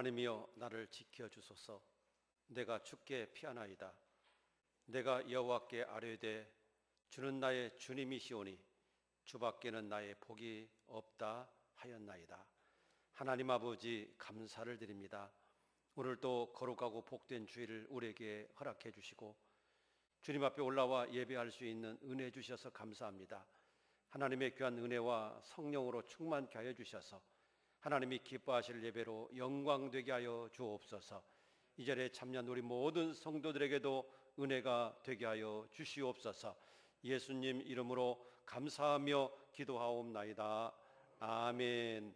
하나님이여 나를 지켜주소서. 내가 주께 피하나이다. 내가 여호와께 아뢰되 주는 나의 주님이시오니 주밖에는 나의 복이 없다 하였나이다. 하나님 아버지 감사를 드립니다. 오늘도 거룩하고 복된 주일을 우리에게 허락해 주시고 주님 앞에 올라와 예배할 수 있는 은혜 주셔서 감사합니다. 하나님의 귀한 은혜와 성령으로 충만케 하여 주셔서 하나님이 기뻐하실 예배로 영광되게 하여 주옵소서. 이 자리에 참여한 우리 모든 성도들에게도 은혜가 되게 하여 주시옵소서. 예수님 이름으로 감사하며 기도하옵나이다. 아멘.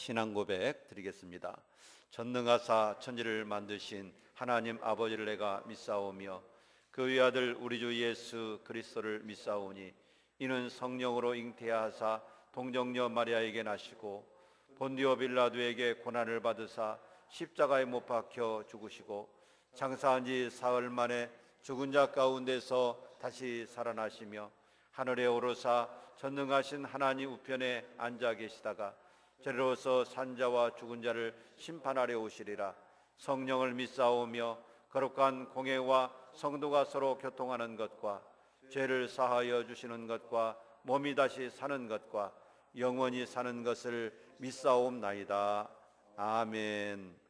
신앙 고백 드리겠습니다. 전능하사 천지를 만드신 하나님 아버지를 내가 믿사오며 그 외아들 우리 주 예수 그리스도를 믿사오니 이는 성령으로 잉태하사 동정녀 마리아에게 나시고 본디오 빌라도에게 고난을 받으사 십자가에 못 박혀 죽으시고 장사한 지 사흘 만에 죽은 자 가운데서 다시 살아나시며 하늘에 오르사 전능하신 하나님 우편에 앉아 계시다가 저리로서 산자와 죽은 자를 심판하려 오시리라. 성령을 믿사오며 거룩한 공회와 성도가 서로 교통하는 것과 죄를 사하여 주시는 것과 몸이 다시 사는 것과 영원히 사는 것을 믿사옵나이다. 아멘.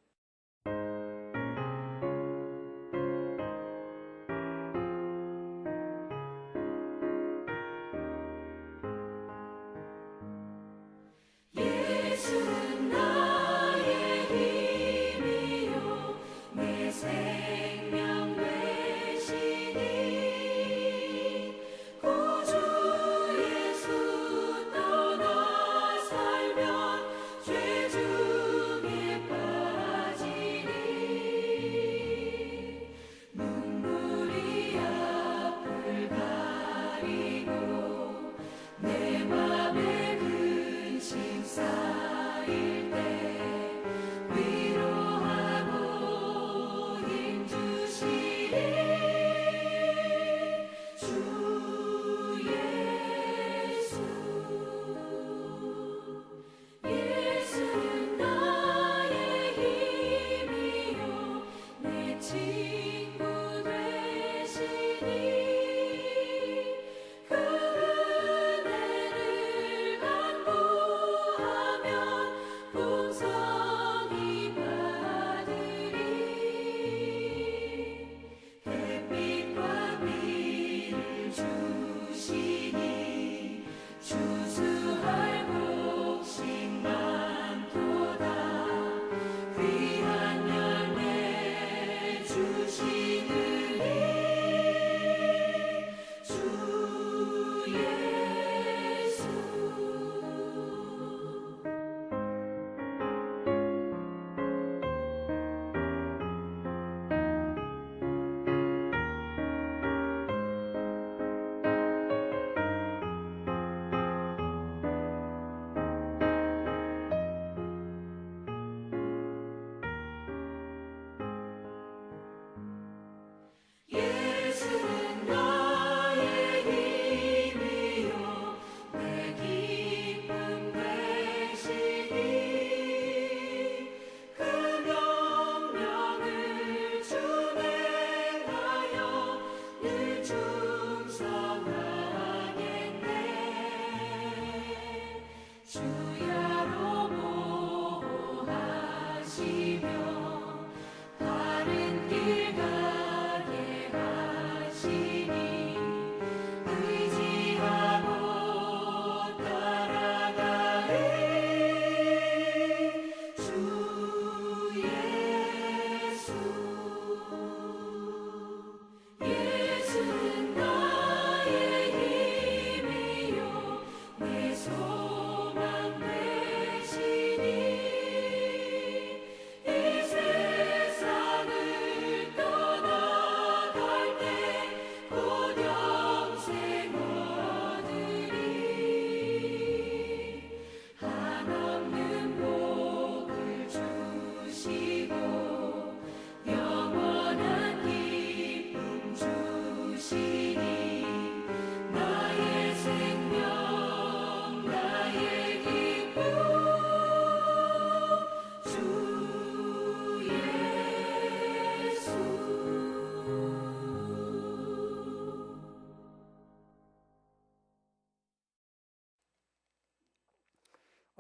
내 맘에 근심 쌓이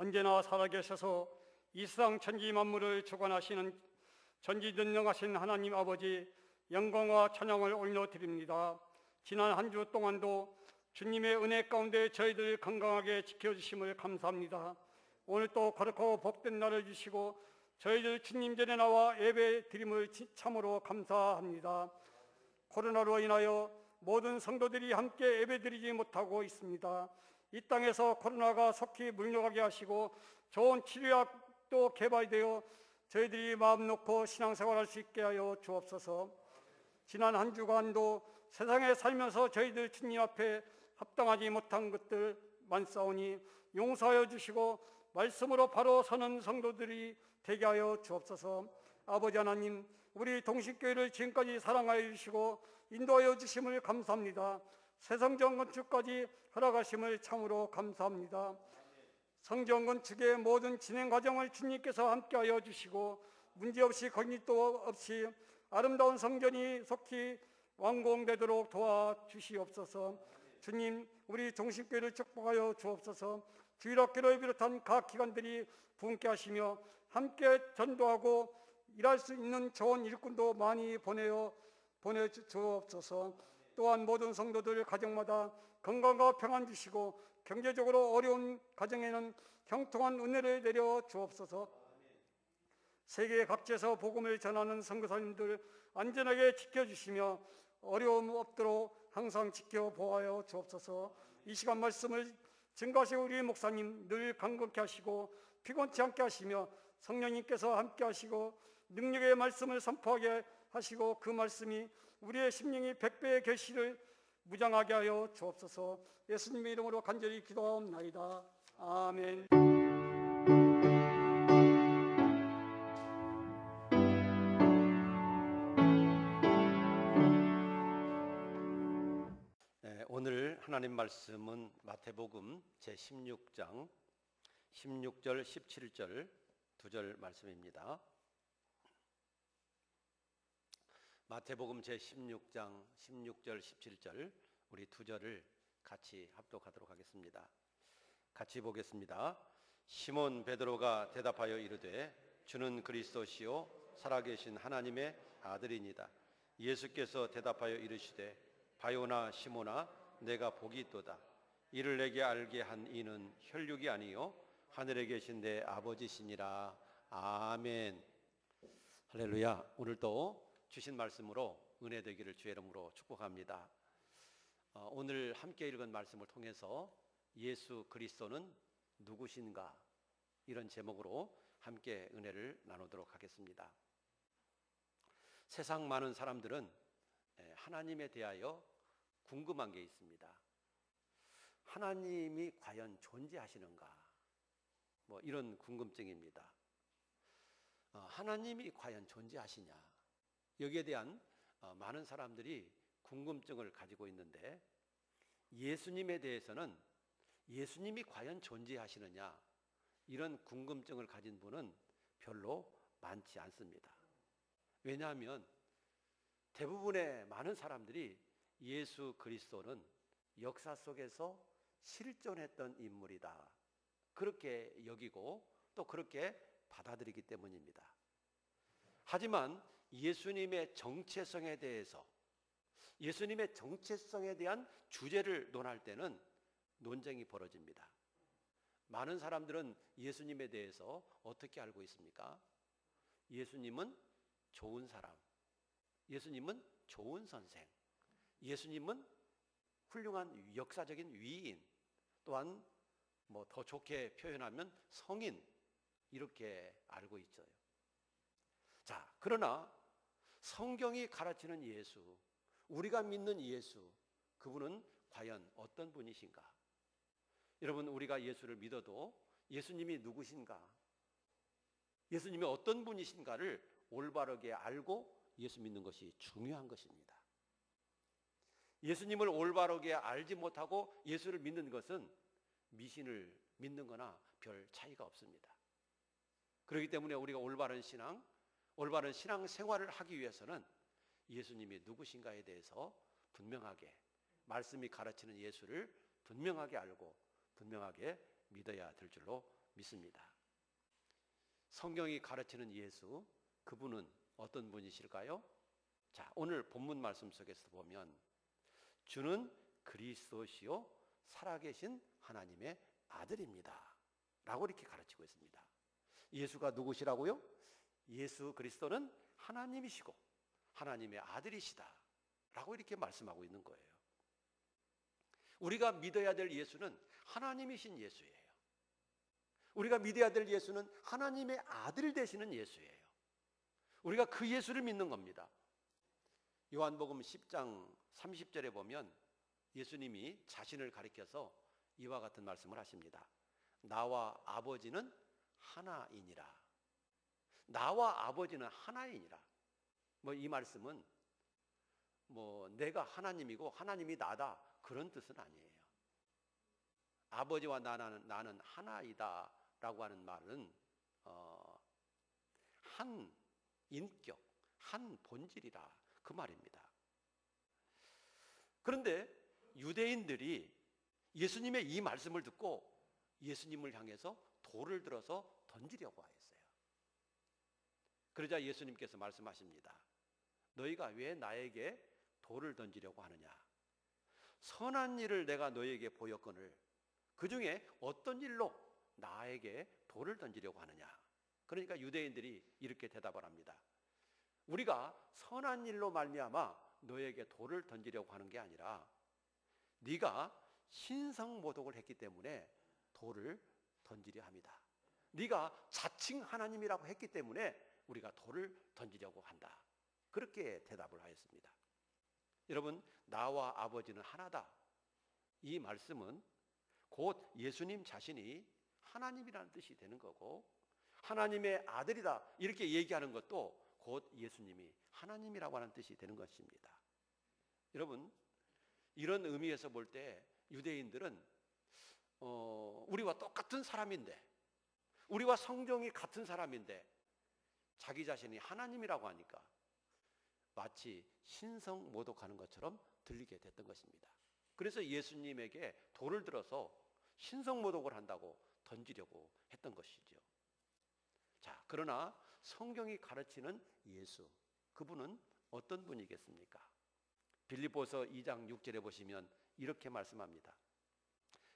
언제나 살아계셔서 이 세상 천지 만물을 주관하시는 전지전능하신 하나님 아버지, 영광과 찬양을 올려드립니다. 지난 한 주 동안도 주님의 은혜 가운데 저희들 건강하게 지켜주심을 감사합니다. 오늘 또 거룩하고 복된 날을 주시고 저희들 주님 전에 나와 예배 드림을 참으로 감사합니다. 코로나로 인하여 모든 성도들이 함께 예배 드리지 못하고 있습니다. 이 땅에서 코로나가 속히 물러가게 하시고 좋은 치료약도 개발되어 저희들이 마음 놓고 신앙생활할 수 있게 하여 주옵소서. 지난 한 주간도 세상에 살면서 저희들 주님 앞에 합당하지 못한 것들 많사오니 용서하여 주시고 말씀으로 바로 서는 성도들이 되게 하여 주옵소서. 아버지 하나님, 우리 동식교회를 지금까지 사랑하여 주시고 인도하여 주심을 감사합니다. 새성전 건축까지 허락하심을 참으로 감사합니다. 성전 건축의 모든 진행 과정을 주님께서 함께하여 주시고 문제없이 거짓도 없이 아름다운 성전이 속히 완공되도록 도와주시옵소서. 주님, 우리 동식교회를 축복하여 주옵소서. 주일학교를 비롯한 각 기관들이 부흥케 하시며 함께 전도하고 일할 수 있는 좋은 일꾼도 많이 보내주옵소서. 또한 모든 성도들 가정마다 건강과 평안 주시고 경제적으로 어려운 가정에는 형통한 은혜를 내려 주옵소서. 세계 각지에서 복음을 전하는 선교사님들 안전하게 지켜주시며 어려움 없도록 항상 지켜보아여 주옵소서. 이 시간 말씀을 증거하시고 우리 목사님 늘 강건케 하시고 피곤치 않게 하시며 성령님께서 함께 하시고 능력의 말씀을 선포하게 하시고 그 말씀이 우리의 심령이 100배의 결실을 무장하게 하여 주옵소서. 예수님의 이름으로 간절히 기도하옵나이다. 아멘. 오늘 하나님 말씀은 마태복음 제16장 16절 17절 2절 말씀입니다. 마태복음 제16장 16절 17절 우리 2절을 같이 합독하도록 하겠습니다. 같이 보겠습니다. 시몬 베드로가 대답하여 이르되 주는 그리스도시요 살아계신 하나님의 아들이니이다. 예수께서 대답하여 이르시되 바요나 시몬아 내가 복이 있도다. 이를 내게 알게 한 이는 혈육이 아니요 하늘에 계신 내 아버지시니라. 아멘. 할렐루야. 오늘도 주신 말씀으로 은혜 되기를 주의 이름으로 축복합니다. 오늘 함께 읽은 말씀을 통해서 예수 그리스도는 누구신가, 이런 제목으로 함께 은혜를 나누도록 하겠습니다. 세상 많은 사람들은 하나님에 대하여 궁금한 게 있습니다. 하나님이 과연 존재하시는가? 이런 궁금증입니다. 하나님이 과연 존재하시냐? 여기에 대한 많은 사람들이 궁금증을 가지고 있는데, 예수님에 대해서는 예수님이 과연 존재하시느냐, 이런 궁금증을 가진 분은 별로 많지 않습니다. 왜냐하면 대부분의 많은 사람들이 예수 그리스도는 역사 속에서 실존했던 인물이다, 그렇게 여기고 또 그렇게 받아들이기 때문입니다. 하지만 예수님의 정체성에 대해서, 예수님의 정체성에 대한 주제를 논할 때는 논쟁이 벌어집니다. 많은 사람들은 예수님에 대해서 어떻게 알고 있습니까? 예수님은 좋은 사람, 예수님은 좋은 선생, 예수님은 훌륭한 역사적인 위인, 또한 더 좋게 표현하면 성인, 이렇게 알고 있어요. 자, 그러나 성경이 가르치는 예수, 우리가 믿는 예수, 그분은 과연 어떤 분이신가? 여러분, 우리가 예수를 믿어도 예수님이 누구신가, 예수님이 어떤 분이신가를 올바르게 알고 예수 믿는 것이 중요한 것입니다. 예수님을 올바르게 알지 못하고 예수를 믿는 것은 미신을 믿는 거나 별 차이가 없습니다. 그렇기 때문에 우리가 올바른 신앙 생활을 하기 위해서는 예수님이 누구신가에 대해서 분명하게, 말씀이 가르치는 예수를 분명하게 알고 분명하게 믿어야 될 줄로 믿습니다. 성경이 가르치는 예수, 그분은 어떤 분이실까요? 자, 오늘 본문 말씀 속에서 보면 주는 그리스도시요 살아계신 하나님의 아들입니다 라고 이렇게 가르치고 있습니다. 예수가 누구시라고요? 예수 그리스도는 하나님이시고 하나님의 아들이시다 라고 이렇게 말씀하고 있는 거예요. 우리가 믿어야 될 예수는 하나님이신 예수예요. 우리가 믿어야 될 예수는 하나님의 아들 되시는 예수예요. 우리가 그 예수를 믿는 겁니다. 요한복음 10장 30절에 보면 예수님이 자신을 가리켜서 이와 같은 말씀을 하십니다. 나와 아버지는 하나이니라. 나와 아버지는 하나이니라. 이 말씀은 내가 하나님이고 하나님이 나다 그런 뜻은 아니에요. 아버지와 나는 하나이다 라고 하는 말은 한 인격, 한 본질이다 그 말입니다. 그런데 유대인들이 예수님의 이 말씀을 듣고 예수님을 향해서 돌을 들어서 던지려고 하였어요. 그러자 예수님께서 말씀하십니다. 너희가 왜 나에게 돌을 던지려고 하느냐? 선한 일을 내가 너희에게 보였거늘 그 중에 어떤 일로 나에게 돌을 던지려고 하느냐? 그러니까 유대인들이 이렇게 대답을 합니다. 우리가 선한 일로 말미암아 너에게 돌을 던지려고 하는 게 아니라 네가 신성모독을 했기 때문에 돌을 던지려 합니다. 네가 자칭 하나님이라고 했기 때문에 우리가 돌을 던지려고 한다. 그렇게 대답을 하였습니다. 여러분, 나와 아버지는 하나다. 이 말씀은 곧 예수님 자신이 하나님이라는 뜻이 되는 거고 하나님의 아들이다 이렇게 얘기하는 것도 곧 예수님이 하나님이라고 하는 뜻이 되는 것입니다. 여러분, 이런 의미에서 볼 때 유대인들은 우리와 똑같은 사람인데 우리와 성정이 같은 사람인데 자기 자신이 하나님이라고 하니까 마치 신성모독하는 것처럼 들리게 됐던 것입니다. 그래서 예수님에게 돌을 들어서 신성모독을 한다고 던지려고 했던 것이죠. 자, 그러나 성경이 가르치는 예수, 그분은 어떤 분이겠습니까? 빌립보서 2장 6절에 보시면 이렇게 말씀합니다.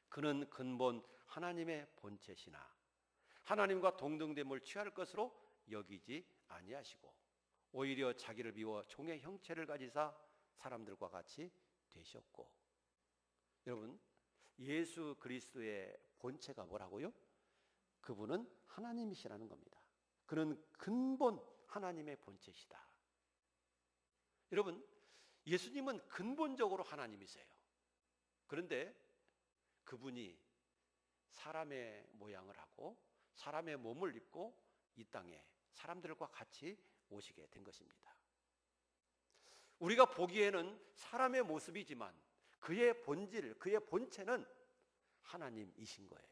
그는 근본 하나님의 본체시나 하나님과 동등됨을 취할 것으로 여기지 아니하시고 오히려 자기를 비워 종의 형체를 가지사 사람들과 같이 되셨고. 여러분, 예수 그리스도의 본체가 뭐라고요? 그분은 하나님이시라는 겁니다. 그는 근본 하나님의 본체시다. 여러분, 예수님은 근본적으로 하나님이세요. 그런데 그분이 사람의 모양을 하고 사람의 몸을 입고 이 땅에 사람들과 같이 오시게 된 것입니다. 우리가 보기에는 사람의 모습이지만 그의 본질, 그의 본체는 하나님이신 거예요.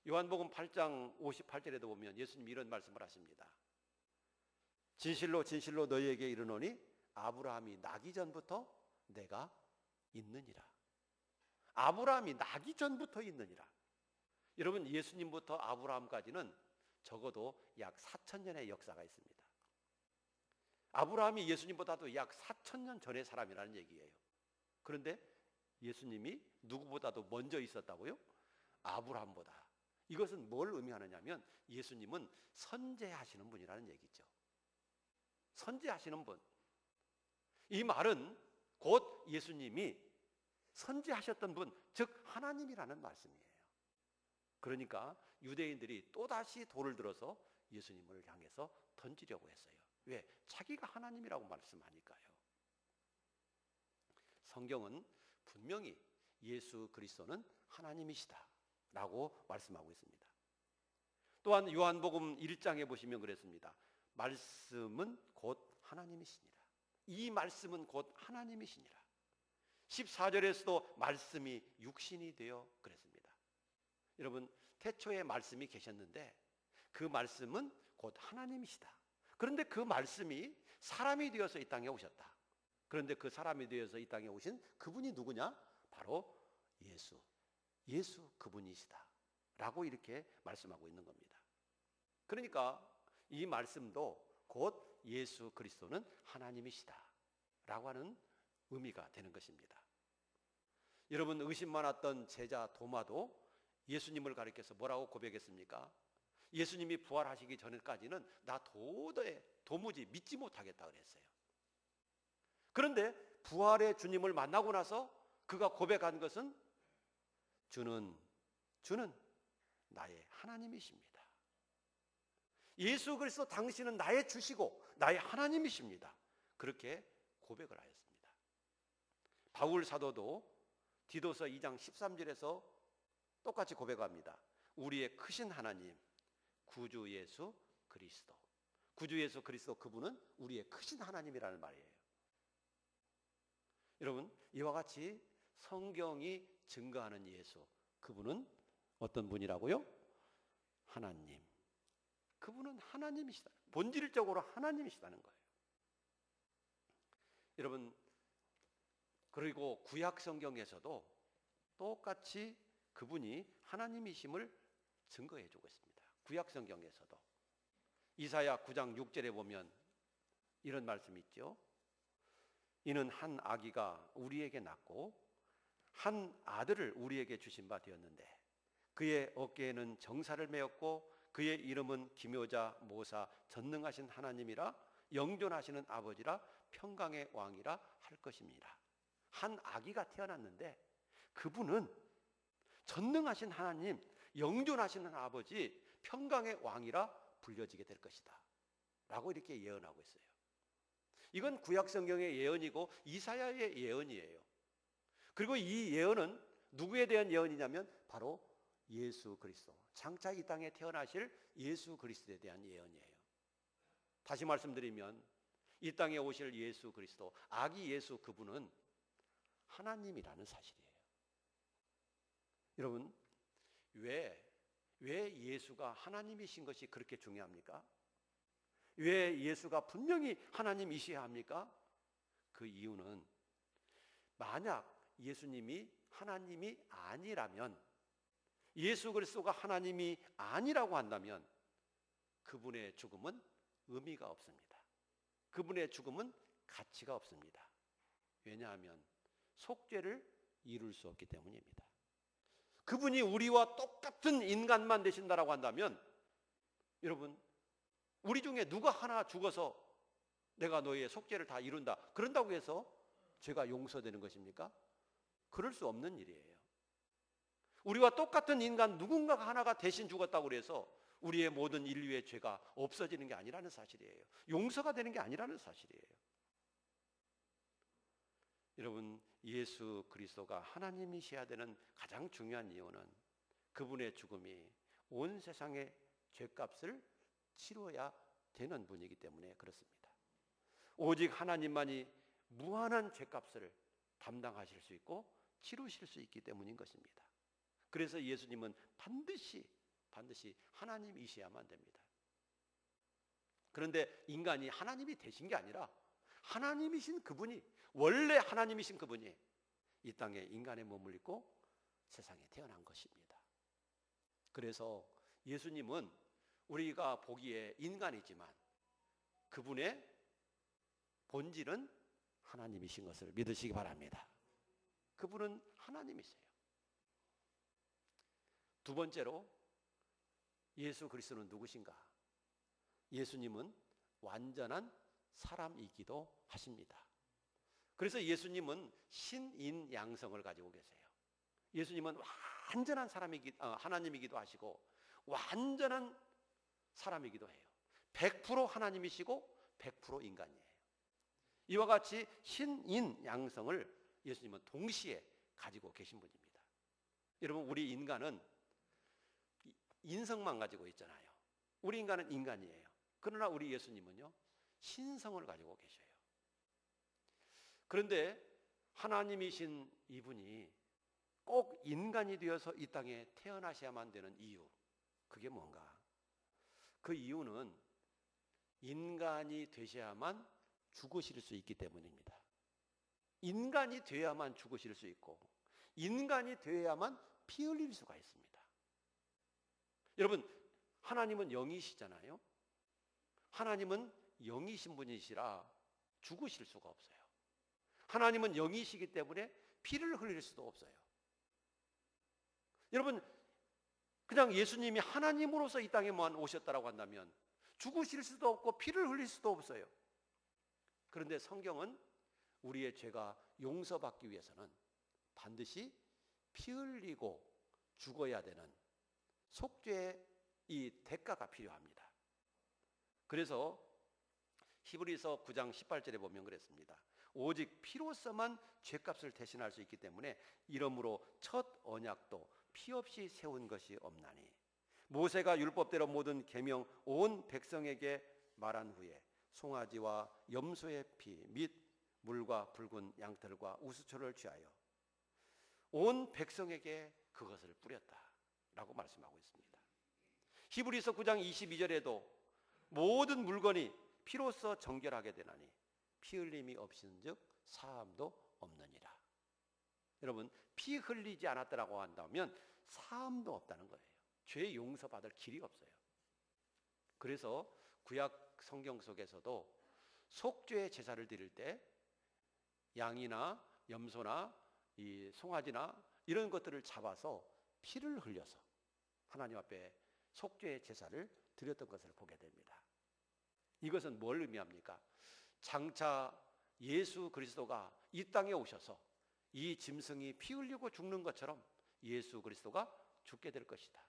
요한복음 8장 58절에도 보면 예수님이 이런 말씀을 하십니다. 진실로 진실로 너희에게 이르노니 아브라함이 나기 전부터 내가 있느니라. 아브라함이 나기 전부터 있느니라. 여러분, 예수님부터 아브라함까지는 적어도 약 4,000년의 역사가 있습니다. 아브라함이 예수님보다도 약 4,000년 전의 사람이라는 얘기예요. 그런데 예수님이 누구보다도 먼저 있었다고요? 아브라함보다. 이것은 뭘 의미하느냐면 예수님은 선제하시는 분이라는 얘기죠. 선제하시는 분. 이 말은 곧 예수님이 선제하셨던 분, 즉 하나님이라는 말씀이에요. 그러니까 유대인들이 또다시 돌을 들어서 예수님을 향해서 던지려고 했어요. 왜? 자기가 하나님이라고 말씀하니까요. 성경은 분명히 예수 그리스도는 하나님이시다 라고 말씀하고 있습니다. 또한 요한복음 1장에 보시면 그랬습니다. 말씀은 곧 하나님이시니라. 이 말씀은 곧 하나님이시니라. 14절에서도 말씀이 육신이 되어 그랬습니다. 여러분, 태초에 말씀이 계셨는데 그 말씀은 곧 하나님이시다. 그런데 그 말씀이 사람이 되어서 이 땅에 오셨다. 그런데 그 사람이 되어서 이 땅에 오신 그분이 누구냐? 바로 예수 그분이시다 라고 이렇게 말씀하고 있는 겁니다. 그러니까 이 말씀도 곧 예수 그리스도는 하나님이시다 라고 하는 의미가 되는 것입니다. 여러분, 의심 많았던 제자 도마도 예수님을 가리켜서 뭐라고 고백했습니까? 예수님이 부활하시기 전까지는 나 도무지 믿지 못하겠다 그랬어요. 그런데 부활의 주님을 만나고 나서 그가 고백한 것은 주는 나의 하나님이십니다. 예수 그리스도 당신은 나의 주시고 나의 하나님이십니다. 그렇게 고백을 하였습니다. 바울 사도도 디도서 2장 13절에서 똑같이 고백합니다. 우리의 크신 하나님 구주 예수 그리스도. 구주 예수 그리스도, 그분은 우리의 크신 하나님이라는 말이에요. 여러분, 이와 같이 성경이 증거하는 예수, 그분은 어떤 분이라고요? 하나님. 그분은 하나님이시다. 본질적으로 하나님이시다는 거예요. 여러분, 그리고 구약 성경에서도 똑같이 그분이 하나님이심을 증거해 주고 있습니다. 구약 성경에서도 이사야 9장 6절에 보면 이런 말씀이 있죠. 이는 한 아기가 우리에게 낳고 한 아들을 우리에게 주신 바 되었는데 그의 어깨에는 정사를 메었고 그의 이름은 기묘자 모사 전능하신 하나님이라 영존하시는 아버지라 평강의 왕이라 할 것입니다. 한 아기가 태어났는데 그분은 전능하신 하나님, 영존하시는 아버지, 평강의 왕이라 불려지게 될 것이다 라고 이렇게 예언하고 있어요. 이건 구약 성경의 예언이고 이사야의 예언이에요. 그리고 이 예언은 누구에 대한 예언이냐면 바로 예수 그리스도, 장차 이 땅에 태어나실 예수 그리스도에 대한 예언이에요. 다시 말씀드리면 이 땅에 오실 예수 그리스도, 아기 예수, 그분은 하나님이라는 사실이에요. 여러분, 왜 예수가 하나님이신 것이 그렇게 중요합니까? 왜 예수가 분명히 하나님이셔야 합니까? 그 이유는 만약 예수님이 하나님이 아니라면, 예수 그리스도가 하나님이 아니라고 한다면 그분의 죽음은 의미가 없습니다. 그분의 죽음은 가치가 없습니다. 왜냐하면 속죄를 이룰 수 없기 때문입니다. 그분이 우리와 똑같은 인간만 되신다라고 한다면 여러분, 우리 중에 누가 하나 죽어서 내가 너의 속죄를 다 이룬다 그런다고 해서 죄가 용서되는 것입니까? 그럴 수 없는 일이에요. 우리와 똑같은 인간 누군가가 하나가 대신 죽었다고 해서 우리의 모든 인류의 죄가 없어지는 게 아니라는 사실이에요. 용서가 되는 게 아니라는 사실이에요. 여러분, 예수 그리스도가 하나님이셔야 되는 가장 중요한 이유는 그분의 죽음이 온 세상의 죄값을 치러야 되는 분이기 때문에 그렇습니다. 오직 하나님만이 무한한 죄값을 담당하실 수 있고 치르실 수 있기 때문인 것입니다. 그래서 예수님은 반드시 하나님이셔야만 됩니다. 그런데 인간이 하나님이 되신 게 아니라 하나님이신 그분이, 원래 하나님이신 그분이 이 땅에 인간의 몸을 입고 세상에 태어난 것입니다. 그래서 예수님은 우리가 보기에 인간이지만 그분의 본질은 하나님이신 것을 믿으시기 바랍니다. 그분은 하나님이세요. 두 번째로 예수 그리스도는 누구신가? 예수님은 완전한 사람이기도 하십니다. 그래서 예수님은 신인 양성을 가지고 계세요. 예수님은 완전한 하나님이기도 하시고 완전한 사람이기도 해요. 100% 하나님이시고 100% 인간이에요. 이와 같이 신인 양성을 예수님은 동시에 가지고 계신 분입니다. 여러분, 우리 인간은 인성만 가지고 있잖아요. 우리 인간은 인간이에요. 그러나 우리 예수님은요, 신성을 가지고 계셔요. 그런데 하나님이신 이분이 꼭 인간이 되어서 이 땅에 태어나셔야만 되는 이유, 그게 뭔가? 그 이유는 인간이 되셔야만 죽으실 수 있기 때문입니다. 인간이 되어야만 죽으실 수 있고 인간이 되어야만 피 흘릴 수가 있습니다. 여러분, 하나님은 영이시잖아요. 하나님은 영이신 분이시라 죽으실 수가 없어요. 하나님은 영이시기 때문에 피를 흘릴 수도 없어요. 여러분, 그냥 예수님이 하나님으로서 이 땅에만 오셨다라고 한다면 죽으실 수도 없고 피를 흘릴 수도 없어요. 그런데 성경은 우리의 죄가 용서받기 위해서는 반드시 피 흘리고 죽어야 되는 속죄의 이 대가가 필요합니다. 그래서 히브리서 9장 18절에 보면 그랬습니다. 오직 피로서만 죄값을 대신할 수 있기 때문에 이러므로 첫 언약도 피 없이 세운 것이 없나니 모세가 율법대로 모든 계명 온 백성에게 말한 후에 송아지와 염소의 피 및 물과 붉은 양털과 우수초를 취하여 온 백성에게 그것을 뿌렸다라고 말씀하고 있습니다. 히브리서 9장 22절에도 모든 물건이 피로써 정결하게 되나니 피 흘림이 없은즉 사함도 없느니라. 여러분, 피 흘리지 않았다라고 한다면 사함도 없다는 거예요. 죄 용서받을 길이 없어요. 그래서 구약 성경 속에서도 속죄의 제사를 드릴 때 양이나 염소나 이 송아지나 이런 것들을 잡아서 피를 흘려서 하나님 앞에 속죄의 제사를 드렸던 것을 보게 됩니다. 이것은 뭘 의미합니까? 장차 예수 그리스도가 이 땅에 오셔서 이 짐승이 피 흘리고 죽는 것처럼 예수 그리스도가 죽게 될 것이다.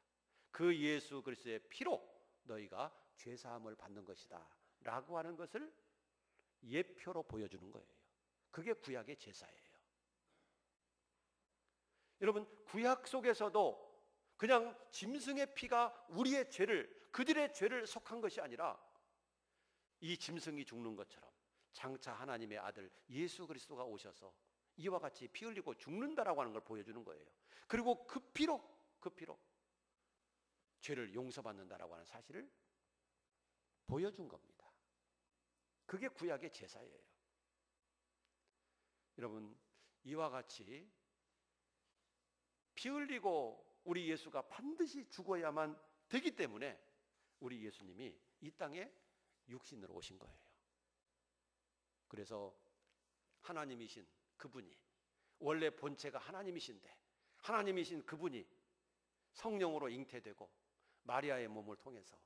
그 예수 그리스도의 피로 너희가 죄사함을 받는 것이다 라고 하는 것을 예표로 보여주는 거예요. 그게 구약의 제사예요. 여러분, 구약 속에서도 그냥 짐승의 피가 우리의 죄를, 그들의 죄를 속한 것이 아니라 이 짐승이 죽는 것처럼 장차 하나님의 아들 예수 그리스도가 오셔서 이와 같이 피 흘리고 죽는다라고 하는 걸 보여주는 거예요. 그리고 그 피로 죄를 용서받는다라고 하는 사실을 보여준 겁니다. 그게 구약의 제사예요. 여러분, 이와 같이 피 흘리고 우리 예수가 반드시 죽어야만 되기 때문에 우리 예수님이 이 땅에 육신으로 오신 거예요. 그래서 하나님이신 그분이, 원래 본체가 하나님이신데 하나님이신 그분이 성령으로 잉태되고 마리아의 몸을 통해서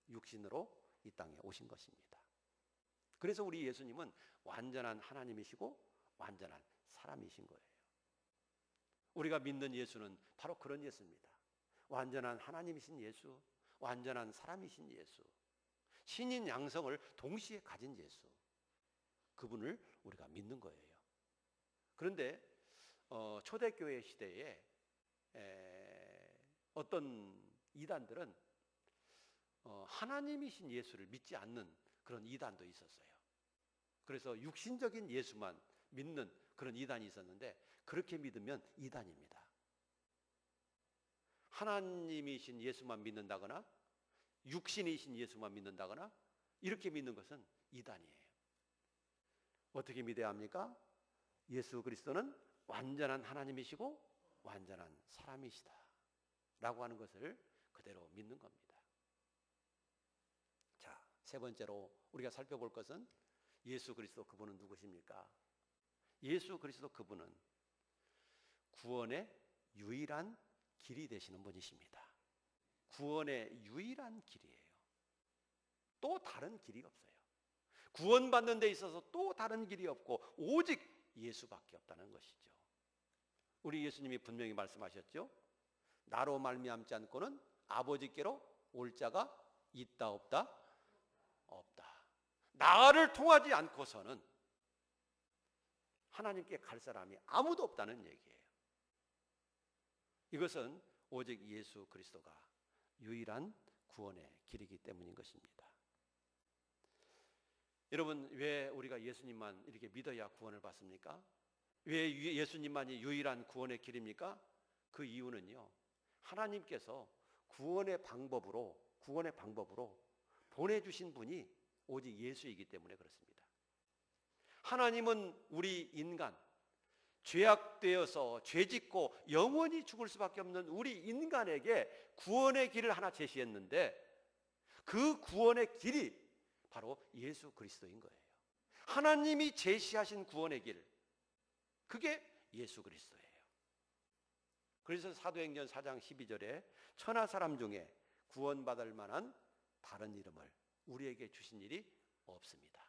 육신으로 이 땅에 오신 것입니다. 그래서 우리 예수님은 완전한 하나님이시고 완전한 사람이신 거예요. 우리가 믿는 예수는 바로 그런 예수입니다. 완전한 하나님이신 예수, 완전한 사람이신 예수, 신인 양성을 동시에 가진 예수, 그분을 우리가 믿는 거예요. 그런데 초대교회 시대에 어떤 이단들은 하나님이신 예수를 믿지 않는 그런 이단도 있었어요. 그래서 육신적인 예수만 믿는 그런 이단이 있었는데, 그렇게 믿으면 이단입니다. 하나님이신 예수만 믿는다거나 육신이신 예수만 믿는다거나 이렇게 믿는 것은 이단이에요. 어떻게 믿어야 합니까? 예수 그리스도는 완전한 하나님이시고 완전한 사람이시다 라고 하는 것을 그대로 믿는 겁니다. 자, 세 번째로 우리가 살펴볼 것은 예수 그리스도 그분은 누구십니까? 예수 그리스도 그분은 구원의 유일한 길이 되시는 분이십니다. 구원의 유일한 길이에요. 또 다른 길이 없어요. 구원받는 데 있어서 또 다른 길이 없고 오직 예수밖에 없다는 것이죠. 우리 예수님이 분명히 말씀하셨죠. 나로 말미암지 않고는 아버지께로 올 자가 있다 없다? 없다. 나를 통하지 않고서는 하나님께 갈 사람이 아무도 없다는 얘기예요. 이것은 오직 예수 그리스도가 유일한 구원의 길이기 때문인 것입니다. 여러분, 왜 우리가 예수님만 이렇게 믿어야 구원을 받습니까? 왜 예수님만이 유일한 구원의 길입니까? 그 이유는요, 하나님께서 구원의 방법으로 보내주신 분이 오직 예수이기 때문에 그렇습니다. 하나님은 우리 인간, 죄악되어서 죄짓고 영원히 죽을 수밖에 없는 우리 인간에게 구원의 길을 하나 제시했는데, 그 구원의 길이 바로 예수 그리스도인 거예요. 하나님이 제시하신 구원의 길, 그게 예수 그리스도예요. 그래서 사도행전 4장 12절에 천하 사람 중에 구원받을 만한 다른 이름을 우리에게 주신 일이 없습니다.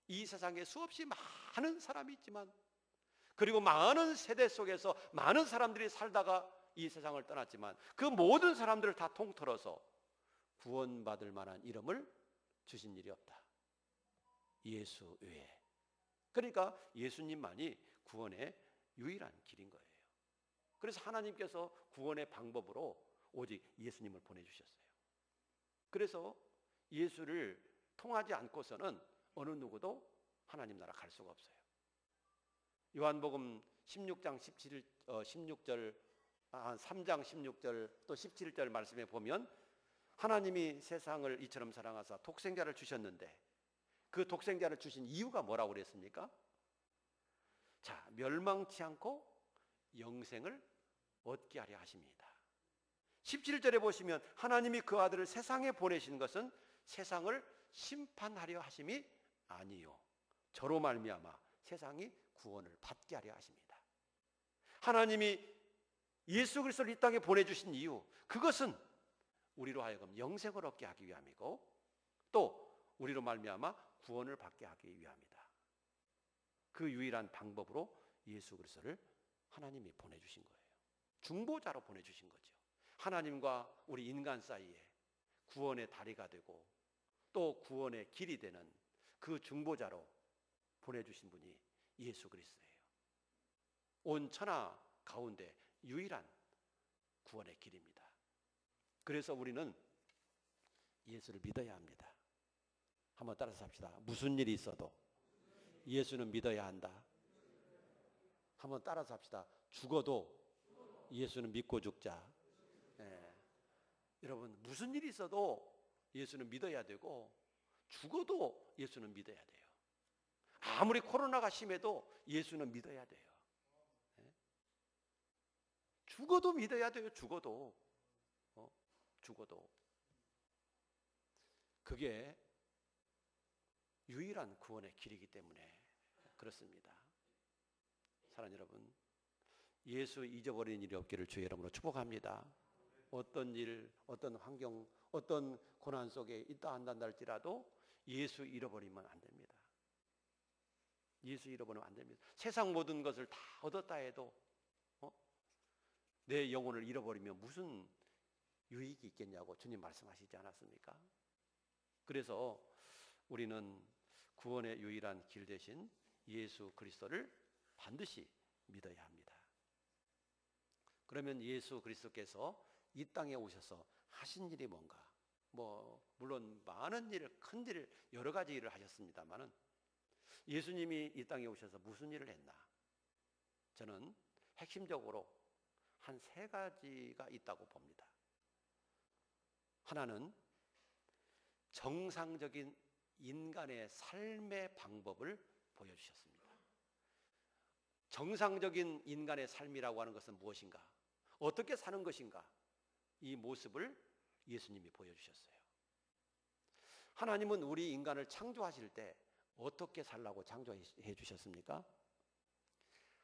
이 세상에 수없이 많은 사람이 있지만, 그리고 많은 세대 속에서 많은 사람들이 살다가 이 세상을 떠났지만, 그 모든 사람들을 다 통틀어서 구원받을 만한 이름을 주신 일이 없다. 예수 외에. 그러니까 예수님만이 구원의 유일한 길인 거예요. 그래서 하나님께서 구원의 방법으로 오직 예수님을 보내주셨어요. 그래서 예수를 통하지 않고서는 어느 누구도 하나님 나라 갈 수가 없어요. 요한복음 16장 16절, 3장 16절 또 17절 말씀에 보면, 하나님이 세상을 이처럼 사랑하사 독생자를 주셨는데, 그 독생자를 주신 이유가 뭐라고 그랬습니까? 자, 멸망치 않고 영생을 얻게 하려 하십니다. 17절에 보시면 하나님이 그 아들을 세상에 보내신 것은 세상을 심판하려 하심이 아니요, 저로 말미암아 세상이 구원을 받게 하려 하십니다. 하나님이 예수 그리스도를 이 땅에 보내주신 이유, 그것은 우리로 하여금 영생을 얻게 하기 위함이고, 또 우리로 말미암아 구원을 받게 하기 위함이다. 그 유일한 방법으로 예수 그리스도를 하나님이 보내주신 거예요. 중보자로 보내주신 거죠. 하나님과 우리 인간 사이에 구원의 다리가 되고 또 구원의 길이 되는 그 중보자로 보내주신 분이 예수 그리스도예요. 온 천하 가운데 유일한 구원의 길입니다. 그래서 우리는 예수를 믿어야 합니다. 한번 따라서 합시다. 무슨 일이 있어도 예수는 믿어야 한다. 한번 따라서 합시다. 죽어도 예수는 믿고 죽자. 예. 여러분, 무슨 일이 있어도 예수는 믿어야 되고, 죽어도 예수는 믿어야 돼요. 아무리 코로나가 심해도 예수는 믿어야 돼요. 예? 죽어도 믿어야 돼요. 죽어도. 죽어도. 그게 유일한 구원의 길이기 때문에 그렇습니다. 사랑하는 여러분, 예수 잊어버리는 일이 없기를 주의 이름으로 축복합니다. 어떤 일, 어떤 환경, 어떤 고난 속에 있다 한다 할지라도 예수 잃어버리면 안 됩니다. 예수 잃어버리면 안 됩니다. 세상 모든 것을 다 얻었다 해도 내 영혼을 잃어버리면 무슨 유익이 있겠냐고 주님 말씀하시지 않았습니까? 그래서 우리는 구원의 유일한 길 대신 예수 그리스도를 반드시 믿어야 합니다. 그러면 예수 그리스도께서 이 땅에 오셔서 하신 일이 뭔가? 물론 많은 일, 큰 일, 여러 가지 일을 하셨습니다만은, 예수님이 이 땅에 오셔서 무슨 일을 했나? 저는 핵심적으로 한 3가지가 있다고 봅니다. 하나는 정상적인 인간의 삶의 방법을 보여주셨습니다. 정상적인 인간의 삶이라고 하는 것은 무엇인가? 어떻게 사는 것인가? 이 모습을 예수님이 보여주셨어요. 하나님은 우리 인간을 창조하실 때 어떻게 살라고 창조해 주셨습니까?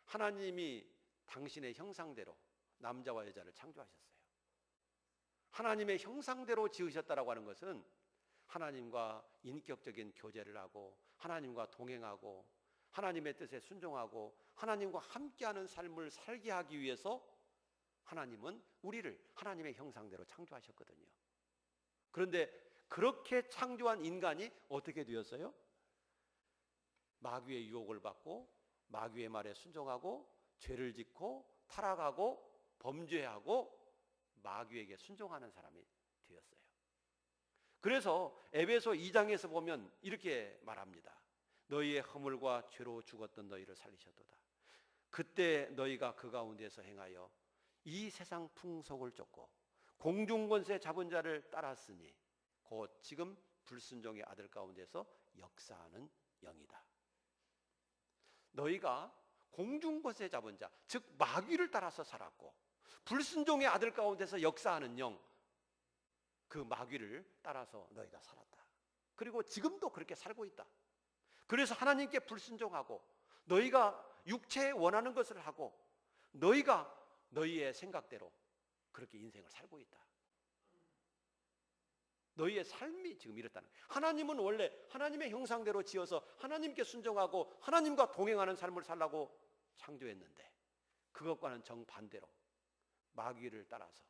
하나님이 당신의 형상대로 남자와 여자를 창조하셨어요. 하나님의 형상대로 지으셨다라고 하는 것은 하나님과 인격적인 교제를 하고, 하나님과 동행하고, 하나님의 뜻에 순종하고, 하나님과 함께하는 삶을 살게 하기 위해서 하나님은 우리를 하나님의 형상대로 창조하셨거든요. 그런데 그렇게 창조한 인간이 어떻게 되었어요? 마귀의 유혹을 받고, 마귀의 말에 순종하고, 죄를 짓고, 타락하고, 범죄하고, 마귀에게 순종하는 사람이 되었어요. 그래서 에베소 2장에서 보면 이렇게 말합니다. 너희의 허물과 죄로 죽었던 너희를 살리셨도다. 그때 너희가 그 가운데서 행하여 이 세상 풍속을 쫓고 공중권세 잡은 자를 따랐으니 곧 지금 불순종의 아들 가운데서 역사하는 영이다. 너희가 공중권세 잡은 자, 즉 마귀를 따라서 살았고, 불순종의 아들 가운데서 역사하는 영, 그 마귀를 따라서 너희가 살았다. 그리고 지금도 그렇게 살고 있다. 그래서 하나님께 불순종하고 너희가 육체에 원하는 것을 하고 너희가 너희의 생각대로 그렇게 인생을 살고 있다. 너희의 삶이 지금 이렇다는 거예요. 하나님은 원래 하나님의 형상대로 지어서 하나님께 순종하고 하나님과 동행하는 삶을 살라고 창조했는데, 그것과는 정반대로 마귀를 따라서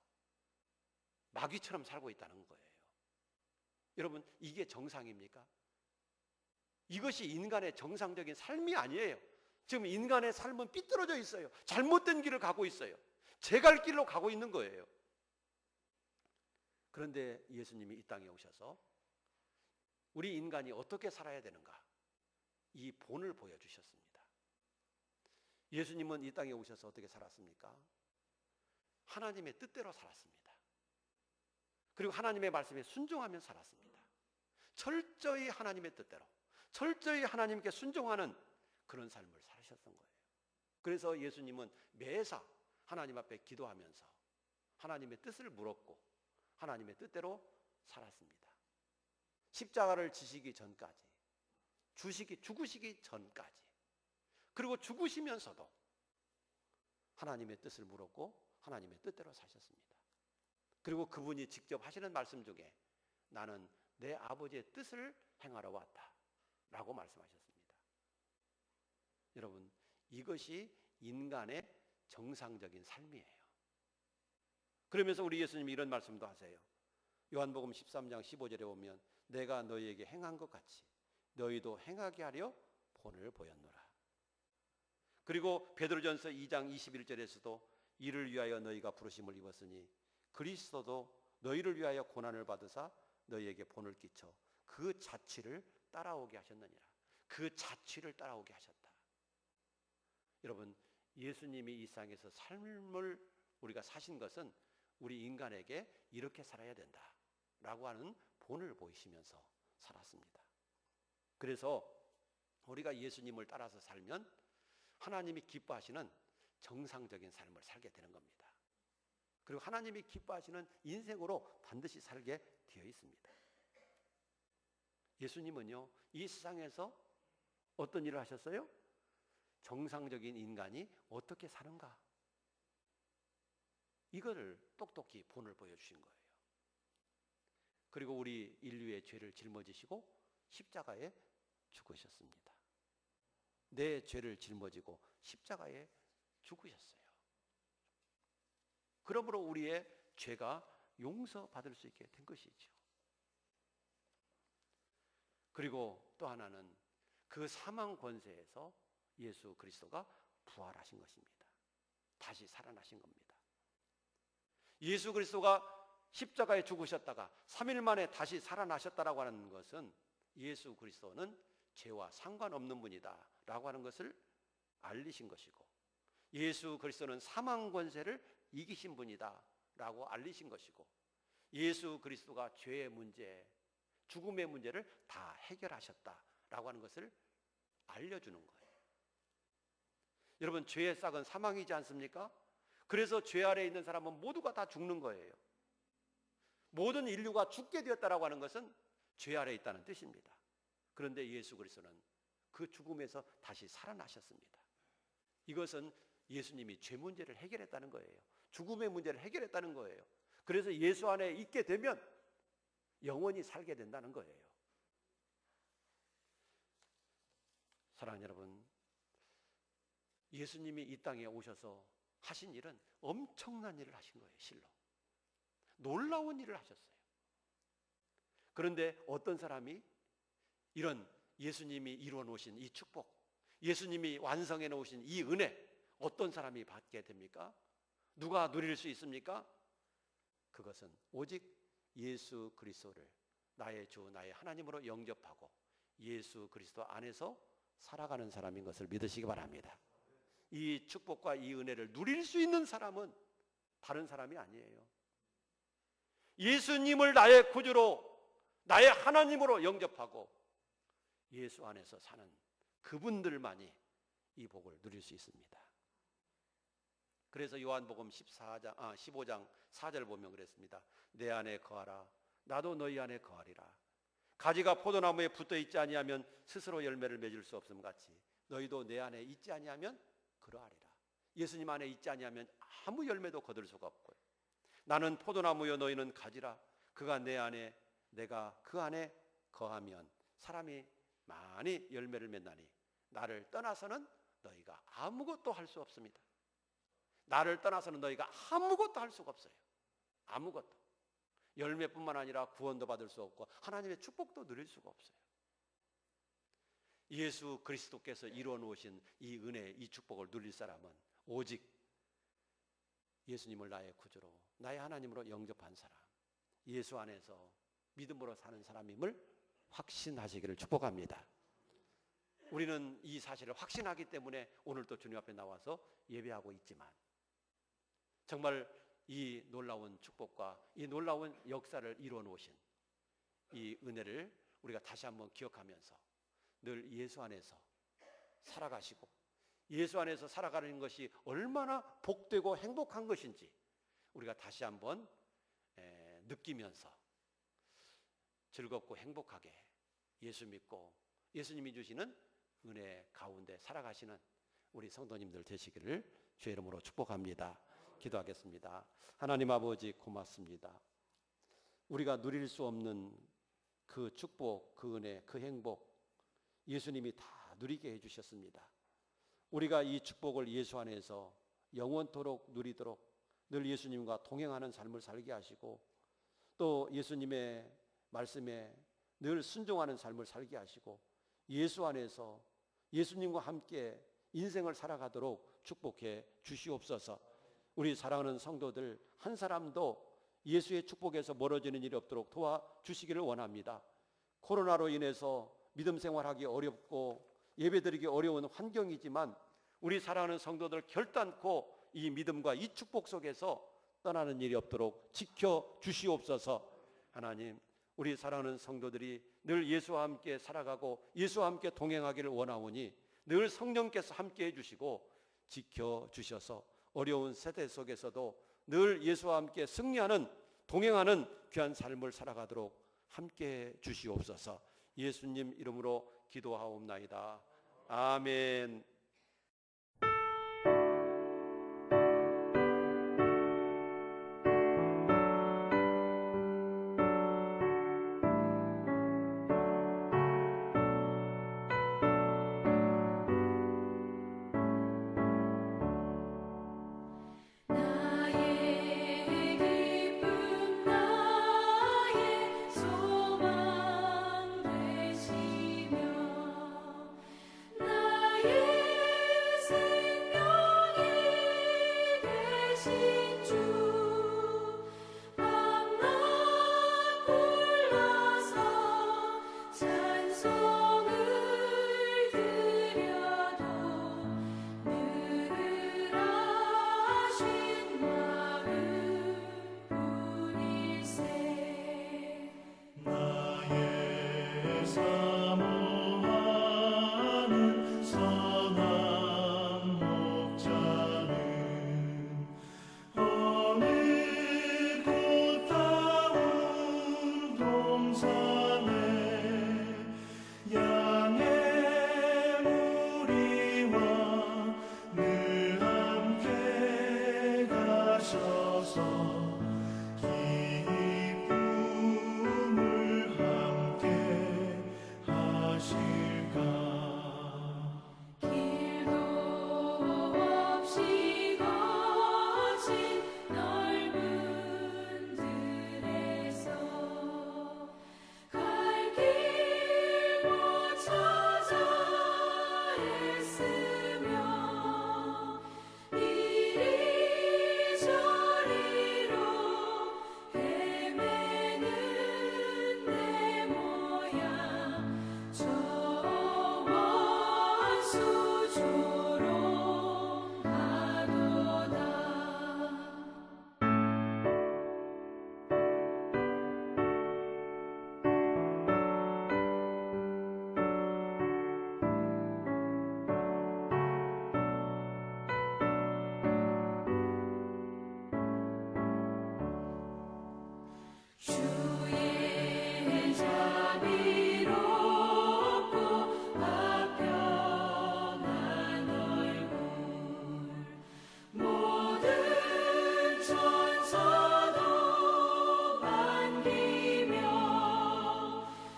마귀처럼 살고 있다는 거예요. 여러분, 이게 정상입니까? 이것이 인간의 정상적인 삶이 아니에요. 지금 인간의 삶은 삐뚤어져 있어요. 잘못된 길을 가고 있어요. 제 갈 길로 가고 있는 거예요. 그런데 예수님이 이 땅에 오셔서 우리 인간이 어떻게 살아야 되는가, 이 본을 보여주셨습니다. 예수님은 이 땅에 오셔서 어떻게 살았습니까? 하나님의 뜻대로 살았습니다. 그리고 하나님의 말씀에 순종하며 살았습니다. 철저히 하나님의 뜻대로, 철저히 하나님께 순종하는 그런 삶을 사셨던 거예요. 그래서 예수님은 매사 하나님 앞에 기도하면서 하나님의 뜻을 물었고 하나님의 뜻대로 살았습니다. 십자가를 지시기 전까지, 죽으시기 전까지, 그리고 죽으시면서도 하나님의 뜻을 물었고 하나님의 뜻대로 사셨습니다. 그리고 그분이 직접 하시는 말씀 중에 나는 내 아버지의 뜻을 행하러 왔다 라고 말씀하셨습니다. 여러분, 이것이 인간의 정상적인 삶이에요. 그러면서 우리 예수님이 이런 말씀도 하세요. 요한복음 13장 15절에 보면 내가 너희에게 행한 것 같이 너희도 행하게 하려 본을 보였노라. 그리고 베드로전서 2장 21절에서도 이를 위하여 너희가 부르심을 입었으니 그리스도도 너희를 위하여 고난을 받으사 너희에게 본을 끼쳐 그 자취를 따라오게 하셨느니라. 그 자취를 따라오게 하셨다. 여러분, 예수님이 이 세상에서 삶을 우리가 사신 것은 우리 인간에게 이렇게 살아야 된다라고 하는 본을 보이시면서 살았습니다. 그래서 우리가 예수님을 따라서 살면 하나님이 기뻐하시는 정상적인 삶을 살게 되는 겁니다. 그리고 하나님이 기뻐하시는 인생으로 반드시 살게 되어 있습니다. 예수님은요, 이 세상에서 어떤 일을 하셨어요? 정상적인 인간이 어떻게 사는가, 이거를 똑똑히 본을 보여주신 거예요. 그리고 우리 인류의 죄를 짊어지시고 십자가에 죽으셨습니다. 내 죄를 짊어지고 십자가에 죽으셨어요. 그러므로 우리의 죄가 용서받을 수 있게 된 것이죠. 그리고 또 하나는 그 사망 권세에서 예수 그리스도가 부활하신 것입니다. 다시 살아나신 겁니다. 예수 그리스도가 십자가에 죽으셨다가 3일 만에 다시 살아나셨다라고 하는 것은 예수 그리스도는 죄와 상관없는 분이다 라고 하는 것을 알리신 것이고, 예수 그리스도는 사망 권세를 이기신 분이다 라고 알리신 것이고, 예수 그리스도가 죄의 문제, 죽음의 문제를 다 해결하셨다라고 하는 것을 알려주는 거예요. 여러분, 죄의 싹은 사망이지 않습니까? 그래서 죄 아래에 있는 사람은 모두가 다 죽는 거예요. 모든 인류가 죽게 되었다라고 하는 것은 죄 아래에 있다는 뜻입니다. 그런데 예수 그리스도는 그 죽음에서 다시 살아나셨습니다. 이것은 예수님이 죄 문제를 해결했다는 거예요. 죽음의 문제를 해결했다는 거예요. 그래서 예수 안에 있게 되면 영원히 살게 된다는 거예요. 사랑하는 여러분, 예수님이 이 땅에 오셔서 하신 일은 엄청난 일을 하신 거예요. 실로 놀라운 일을 하셨어요. 그런데 어떤 사람이 이런 예수님이 이루어 놓으신 이 축복, 예수님이 완성해 놓으신 이 은혜, 어떤 사람이 받게 됩니까? 누가 누릴 수 있습니까? 그것은 오직 예수 그리스도를 나의 주, 나의 하나님으로 영접하고 예수 그리스도 안에서 살아가는 사람인 것을 믿으시기 바랍니다. 이 축복과 이 은혜를 누릴 수 있는 사람은 다른 사람이 아니에요. 예수님을 나의 구주로, 나의 하나님으로 영접하고 예수 안에서 사는 그분들만이 이 복을 누릴 수 있습니다. 그래서 요한복음 15장 4절 보면 그랬습니다. 내 안에 거하라 나도 너희 안에 거하리라. 가지가 포도나무에 붙어 있지 아니하면 스스로 열매를 맺을 수 없음 같이 너희도 내 안에 있지 아니하면 그러하리라. 예수님 안에 있지 아니하면 아무 열매도 거둘 수가 없고요. 나는 포도나무요 너희는 가지라. 그가 내 안에 내가 그 안에 거하면 사람이 많이 열매를 맺나니 나를 떠나서는 너희가 아무것도 할 수 없습니다. 나를 떠나서는 너희가 아무것도 할 수가 없어요. 아무것도. 열매뿐만 아니라 구원도 받을 수 없고 하나님의 축복도 누릴 수가 없어요. 예수 그리스도께서 이루어 놓으신 이 은혜, 이 축복을 누릴 사람은 오직 예수님을 나의 구주로, 나의 하나님으로 영접한 사람, 예수 안에서 믿음으로 사는 사람임을 확신하시기를 축복합니다. 우리는 이 사실을 확신하기 때문에 오늘도 주님 앞에 나와서 예배하고 있지만 정말 이 놀라운 축복과 이 놀라운 역사를 이루어 놓으신 이 은혜를 우리가 다시 한번 기억하면서 늘 예수 안에서 살아가시고 예수 안에서 살아가는 것이 얼마나 복되고 행복한 것인지 우리가 다시 한번 느끼면서 즐겁고 행복하게 예수 믿고 예수님이 주시는 은혜 가운데 살아가시는 우리 성도님들 되시기를 주의 이름으로 축복합니다. 기도하겠습니다. 하나님 아버지 고맙습니다. 우리가 누릴 수 없는 그 축복, 그 은혜, 그 행복 예수님이 다 누리게 해주셨습니다. 우리가 이 축복을 예수 안에서 영원토록 누리도록 늘 예수님과 동행하는 삶을 살게 하시고 또 예수님의 말씀에 늘 순종하는 삶을 살게 하시고 예수 안에서 예수님과 함께 인생을 살아가도록 축복해 주시옵소서. 우리 사랑하는 성도들 한 사람도 예수의 축복에서 멀어지는 일이 없도록 도와주시기를 원합니다. 코로나로 인해서 믿음 생활하기 어렵고 예배드리기 어려운 환경이지만 우리 사랑하는 성도들 결단코 이 믿음과 이 축복 속에서 떠나는 일이 없도록 지켜주시옵소서. 하나님, 우리 사랑하는 성도들이 늘 예수와 함께 살아가고 예수와 함께 동행하기를 원하오니 늘 성령께서 함께 해주시고 지켜주셔서 어려운 세대 속에서도 늘 예수와 함께 승리하는 동행하는 귀한 삶을 살아가도록 함께 주시옵소서. 예수님 이름으로 기도하옵나이다. 아멘. 나의 기쁨 나의 소망 되시며 나의 자비롭고 화평한 얼굴 모든 천사도 반기며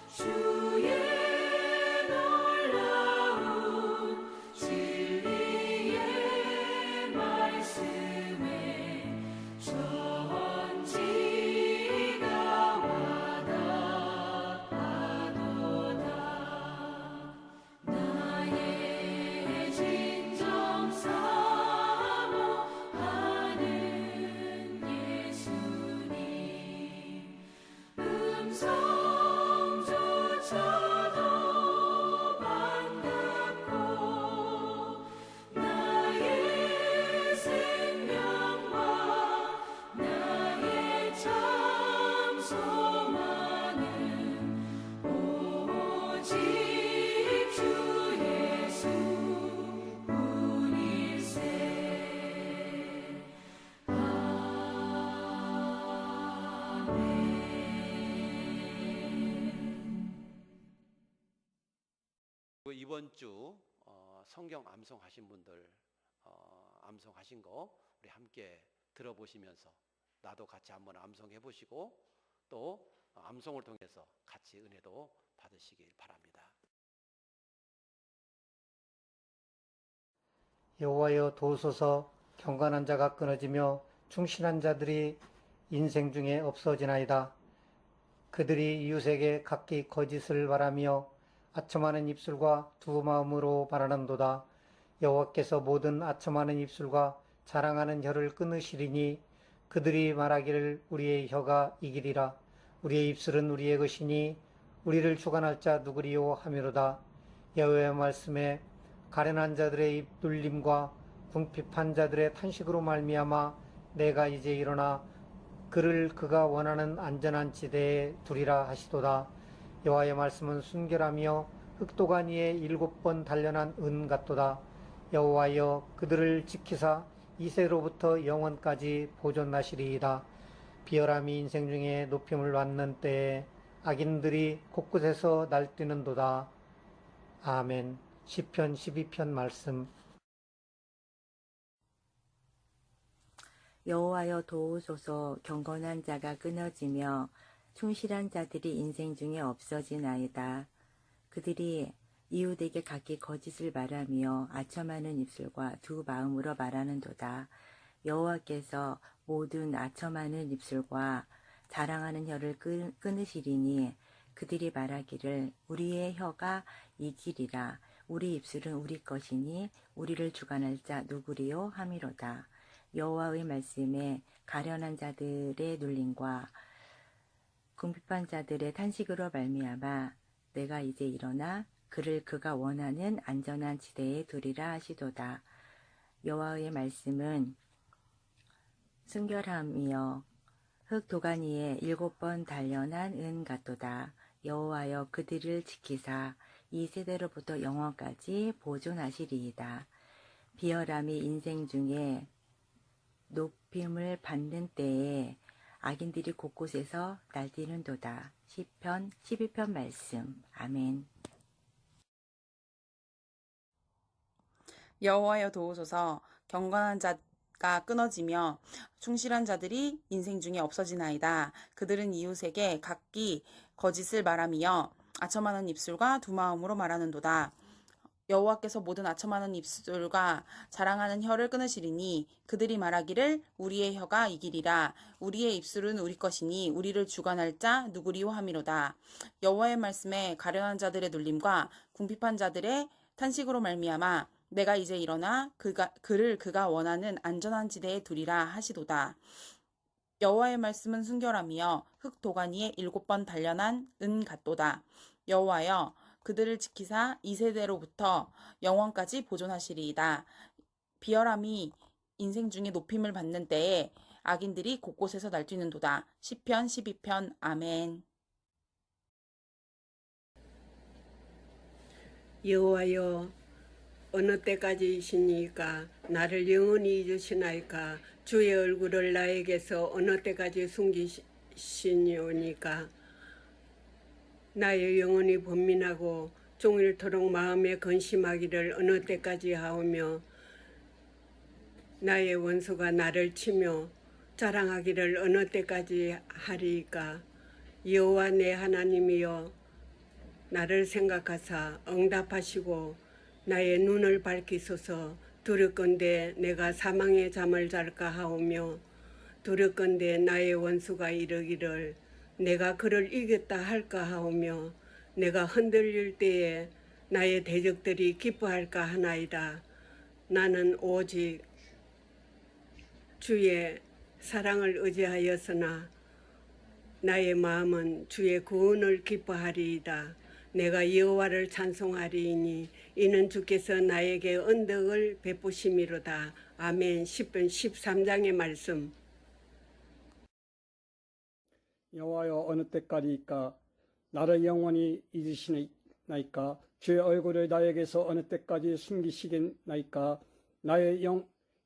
주의 놀라운 진리의 말씀에 천지가 와닿아도다. 나의 진정 사모하는 예수님 음성조차도 반갑고 나의 생명과 나의 참 소망은 오직 주 예수뿐일세. 이번 주 성경 암송하신 분들 암송하신 거 우리 함께 들어보시면서 나도 같이 한번 암송해 보시고 또 암송을 통해서 같이 은혜도 받으시길 바랍니다. 여호와여 도우소서. 경건한 자가 끊어지며 충실한 자들이 인생 중에 없어지나이다. 그들이 이웃에게 각기 거짓을 말하며 아첨하는 입술과 두 마음으로 말하는도다. 여호와께서 모든 아첨하는 입술과 자랑하는 혀를 끊으시리니 그들이 말하기를 우리의 혀가 이기리라. 우리의 입술은 우리의 것이니 우리를 주관할 자 누구리요 하미로다. 여호와의 말씀에 가련한 자들의 입 눌림과 궁핍한 자들의 탄식으로 말미암아 내가 이제 일어나 그를 그가 원하는 안전한 지대에 두리라 하시도다. 여호와의 말씀은 순결하며 흑도간 위에 7번 단련한 은 같도다. 여호와여 그들을 지키사 이세로부터 영원까지 보존하시리이다. 비열함이 인생 중에 높임을 받는 때에 악인들이 곳곳에서 날뛰는도다. 아멘. 시편 12편 말씀. 여호와여 도우소서. 경건한 자가 끊어지며 충실한 자들이 인생 중에 없어지나이다. 그들이 이웃에게 각기 거짓을 말하며 아첨하는 입술과 두 마음으로 말하는도다. 여호와께서 모든 아첨하는 입술과 자랑하는 혀를 끊으시리니 그들이 말하기를 우리의 혀가 이기리라. 우리 입술은 우리 것이니 우리를 주관할 자 누구리요 하미로다. 여호와의 말씀에 가련한 자들의 눌림과 궁핍한 자들의 탄식으로 말미암아 내가 이제 일어나 그를 그가 원하는 안전한 지대에 두리라 하시도다. 여호와의 말씀은 순결함이여 흙 도간 위에 7번 단련한 은 같도다. 여호와여 그들을 지키사 이 세대로부터 영원까지 보존하시리이다. 비열함이 인생 중에 높임을 받는 때에 악인들이 곳곳에서 날뛰는도다. 시편 12편 말씀. 아멘. 여호와여 도우소서. 경건한 자가 끊어지며 충실한 자들이 인생 중에 없어지나이다. 그들은 이웃에게 각기 거짓을 말하며 아첨하는 입술과 두 마음으로 말하는도다. 여호와께서 모든 아첨하는 입술과 자랑하는 혀를 끊으시리니 그들이 말하기를 우리의 혀가 이기리라. 우리의 입술은 우리 것이니 우리를 주관할 자 누구리요 하미로다. 여호와의 말씀에 가련한 자들의 눌림과 궁핍한 자들의 탄식으로 말미암아 내가 이제 일어나 그를 그가 원하는 안전한 지대에 두리라 하시도다. 여호와의 말씀은 순결함이여 흙 도간 위에 7번 단련한 은 같도다. 여호와여 그들을 지키사 이 세대로부터 영원까지 보존하시리이다. 비열함이 인생 중에 높임을 받는 때에 악인들이 곳곳에서 날뛰는도다. 시편 12편. 아멘. 여호와여 어느 때까지이시니까 나를 영원히 잊으시나이까. 주의 얼굴을 나에게서 어느 때까지 숨기시니오니까. 나의 영혼이 번민하고 종일토록 마음에 근심하기를 어느 때까지 하오며 나의 원수가 나를 치며 자랑하기를 어느 때까지 하리이까. 여호와 내 하나님이여 나를 생각하사 응답하시고 나의 눈을 밝히소서. 두렵건대 내가 사망의 잠을 잘까 하오며 두렵건대 나의 원수가 이르기를 내가 그를 이겼다 할까 하오며 내가 흔들릴 때에 나의 대적들이 기뻐할까 하나이다. 나는 오직 주의 사랑을 의지하였으나 나의 마음은 주의 구원을 기뻐하리이다. 내가 여호와를 찬송하리이니 이는 주께서 나에게 언덕을 베푸심이로다. 아멘. 10편 13장의 말씀. 여호와여 어느 때까지일까? 나를 영원히 잊으시나이까? 주의 얼굴을 나에게서 어느 때까지 숨기시겠나이까? 나의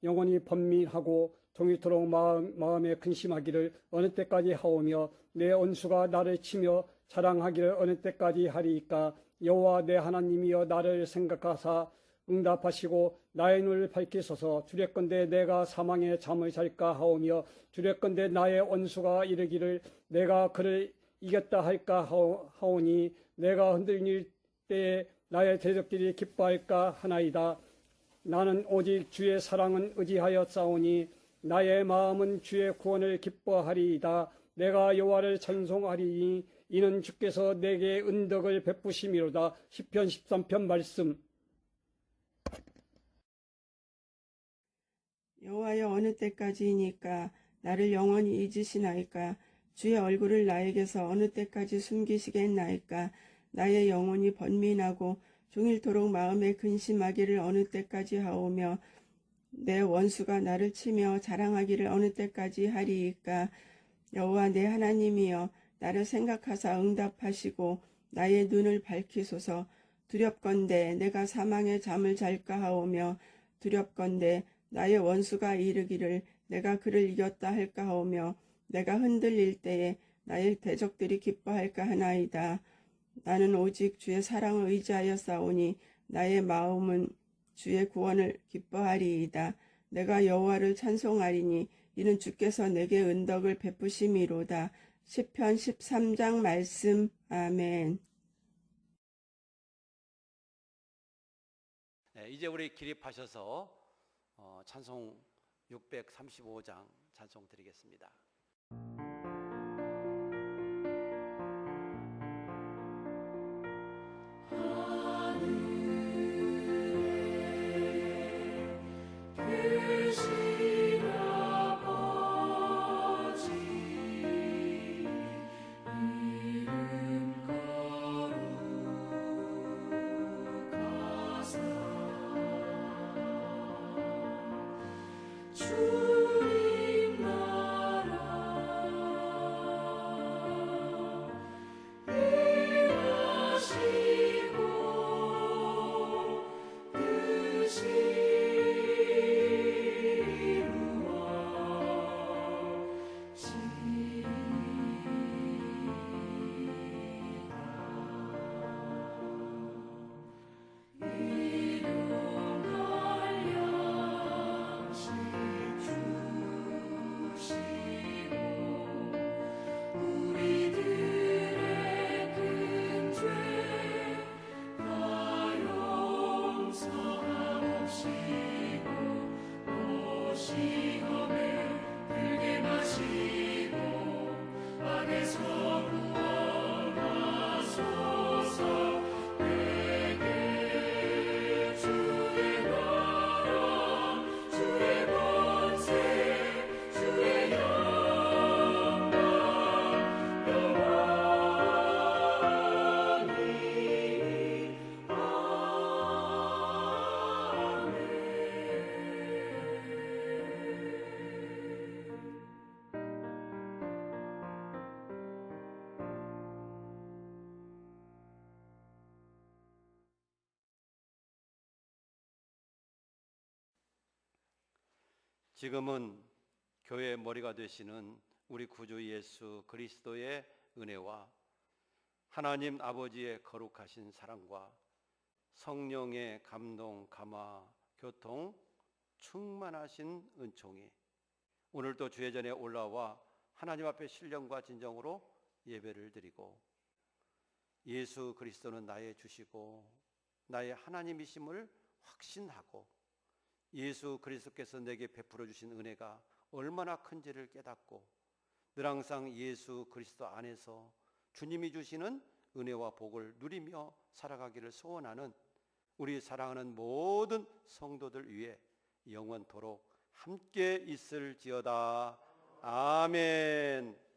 영혼이 번민하고 종일토록 마음에 근심하기를 어느 때까지 하오며 내 원수가 나를 치며 자랑하기를 어느 때까지 하리이까? 여호와 내 하나님이여 나를 생각하사 응답하시고 나의 눈을 밝히소서. 두렵건대 내가 사망의 잠을 잘까 하오며 두렵건대 나의 원수가 이르기를 내가 그를 이겼다 할까 하오니 내가 흔들릴 때에 나의 대적들이 기뻐할까 하나이다. 나는 오직 주의 사랑은 의지하여 싸우니 나의 마음은 주의 구원을 기뻐하리이다. 내가 여호와를 찬송하리니 이는 주께서 내게 은덕을 베푸심이로다. 시편 13편 말씀. 여호와여 어느 때까지이니까 나를 영원히 잊으시나이까? 주의 얼굴을 나에게서 어느 때까지 숨기시겠나이까? 나의 영혼이 번민하고 종일토록 마음에 근심하기를 어느 때까지 하오며 내 원수가 나를 치며 자랑하기를 어느 때까지 하리이까? 여호와 내 하나님이여 나를 생각하사 응답하시고 나의 눈을 밝히소서. 두렵건대 내가 사망의 잠을 잘까 하오며 두렵건대 나의 원수가 이르기를 내가 그를 이겼다 할까 하오며 내가 흔들릴 때에 나의 대적들이 기뻐할까 하나이다. 나는 오직 주의 사랑을 의지하여 싸우니 나의 마음은 주의 구원을 기뻐하리이다. 내가 여호와를 찬송하리니 이는 주께서 내게 은덕을 베푸심이로다. 시편 13장 말씀. 아멘. 네, 이제 우리 기립하셔서 찬송 635장 찬송 드리겠습니다. 주님 나라 일하시고 뜻이 지금은 교회의 머리가 되시는 우리 구주 예수 그리스도의 은혜와 하나님 아버지의 거룩하신 사랑과 성령의 감동, 감화, 교통, 충만하신 은총이 오늘도 주의 전에 올라와 하나님 앞에 신령과 진정으로 예배를 드리고 예수 그리스도는 나의 주시고 나의 하나님이심을 확신하고 예수 그리스도께서 내게 베풀어 주신 은혜가 얼마나 큰지를 깨닫고 늘 항상 예수 그리스도 안에서 주님이 주시는 은혜와 복을 누리며 살아가기를 소원하는 우리 사랑하는 모든 성도들 위해 영원토록 함께 있을지어다. 아멘.